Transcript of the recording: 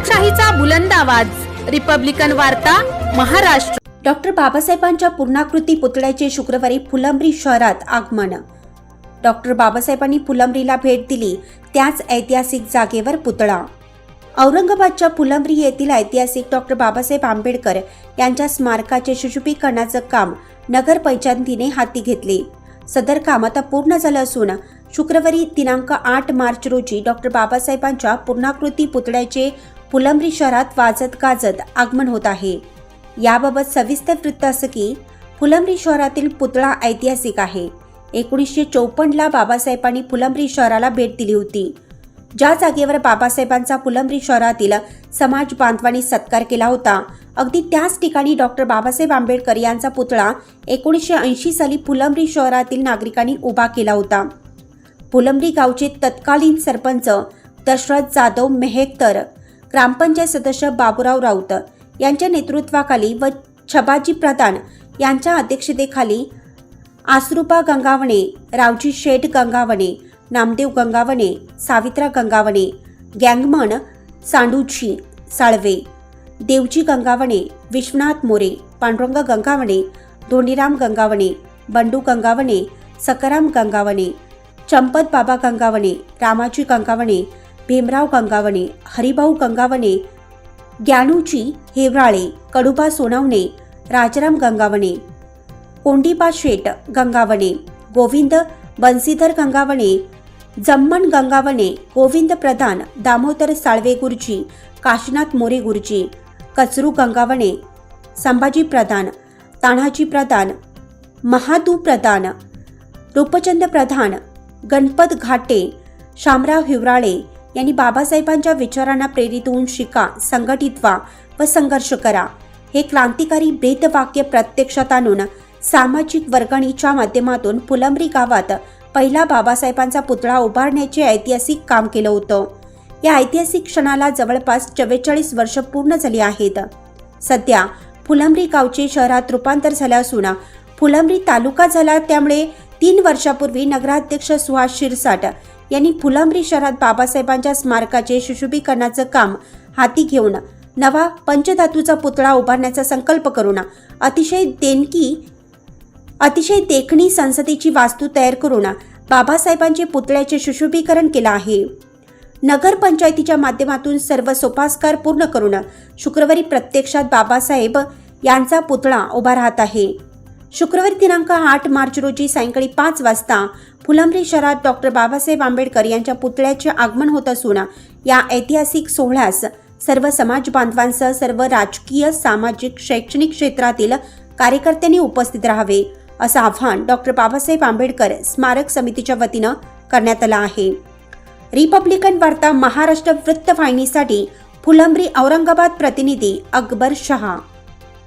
लोकशाहीचा बुलंद आवाज, रिपब्लिकन वार्ता, महाराष्ट्र। डॉक्टर बाबासाहेबांच्या पूर्णाकृती पुतळ्याचे शुक्रवारी फुलंब्री शहरात आगमन। डॉक्टर बाबासाहेबांनी फुलंब्रीला भेट दिली, त्याच ऐतिहासिक जागेवर पुतळा। औरंगाबादच्या फुलंब्री येथील ऐतिहासिक डॉक्टर बाबासाहेब आंबेडकर यांच्या स्मारकाचे सुशोभीकरणाचे काम नगरपंचायतीने हाती घेतले। सदर काम आता पूर्ण झालं असून शुक्रवारी दिनांक 8 मार्च रोजी डॉक्टर बाबासाहेबांच्या पूर्णाकृती पुतळ्याचे फुलंब्री शहरात वाजत गाजत आगमन होत आहे। याबाबत सविस्तर वृत्त असं की फुलंब्री शहरातील पुतळा ऐतिहासिक आहे। 1954 ला बाबासाहेबांनी फुलंब्री शहराला भेट दिली होती। ज्या जागेवर बाबासाहेबांचा फुलंब्री शहरातील समाज बांधवांनी सत्कार केला होता, अगदी त्याच ठिकाणी डॉक्टर बाबासाहेब आंबेडकर यांचा पुतळा 1980 साली फुलंब्री शहरातील नागरिकांनी उभा केला होता। फुलंब्री गावचे तत्कालीन सरपंच दशरथ जाधव मेहेकर, ग्रामपंचायत सदस्य बाबूराव राऊत यांच्या नेतृत्वाखाली व छबाजी प्रधान यांच्या अध्यक्षतेखाली आसरूपा गंगावणे, रावजी शेठ गंगावणे, नामदेव गंगावणे, सावित्रा गंगावणे, गँगमन सांडूची साळवे, देवजी गंगावणे, विश्वनाथ मोरे, पांडुरंग गंगावणे, धोंडीराम गंगावणे, बंडू गंगावणे, सकाराम गंगावणे, चंपत बाबा गंगावणे, रामाजी गंगावणे, भीमराव गंगावणे, हरिभाऊ गंगावणे, ज्ञानूजी हेवराळे, कडुबा सोनावणे, राजाराम गंगावणे, कोंडीबा शेठ गंगावणे, गोविंद बंसीधर गंगावणे, जम्मन गंगावणे, गोविंद प्रधान, दामोदर साळवे गुरुजी, काशीनाथ मोरे गुरुजी, कचरू गंगावणे, संभाजी प्रधान, तान्हाजी प्रधान, महादू प्रधान, रूपचंद प्रधान, गणपत घाटे, शामराव हिवराळे यांनी बाबासाहेबांच्या विचारांना प्रेरित होऊन शिका, संघटित व्हा व संघर्ष करा हे क्रांतिकारी ब्रीदवाक्य प्रत्यक्षात आणून सामाजिक वर्गणीच्या माध्यमातून फुलंब्री गावात पहिला बाबासाहेबांचा पुतळा उभारण्याचे ऐतिहासिक काम केलं होतं। या ऐतिहासिक क्षणाला जवळपास 44 वर्ष पूर्ण झाली आहेत। सध्या फुलंब्री गावचे शहरात रूपांतर झाले असून फुलंब्री तालुका झाला, त्यामुळे 3 वर्षापूर्वी नगराध्यक्ष सुहास शिरसाट यांनी फुलंब्री शहरात बाबासाहेबांच्या स्मारकाचे सुशोभीकरणाचं काम हाती घेऊन नवा पंचधातूचा पुतळा उभारण्याचा संकल्प करून अतिशय देखणी संसदेची वास्तू तयार करून बाबासाहेबांचे पुतळ्याचे सुशोभीकरण केलं आहे। नगरपंचायतीच्या माध्यमातून सर्व सोपास्कार पूर्ण करून शुक्रवारी प्रत्यक्षात बाबासाहेब यांचा पुतळा उभा राहत आहे। शुक्रवारी दिनांक 8 मार्च रोजी सायंकाळी 5 वाजता फुलंब्री शहरात डॉक्टर बाबासाहेब आंबेडकर यांच्या पुतळ्याचे आगमन होत असून या ऐतिहासिक सोहळ्यास सर्व समाज बांधवांसह सर्व राजकीय, सामाजिक, शैक्षणिक क्षेत्रातील कार्यकर्त्यांनी उपस्थित राहावे असं आवाहन डॉक्टर बाबासाहेब आंबेडकर स्मारक समितीच्या वतीनं करण्यात आलं आहे। रिपब्लिकन वार्ता महाराष्ट्र वृत्तवाहिनीसाठी फुलंब्री औरंगाबाद प्रतिनिधी अकबर शहा।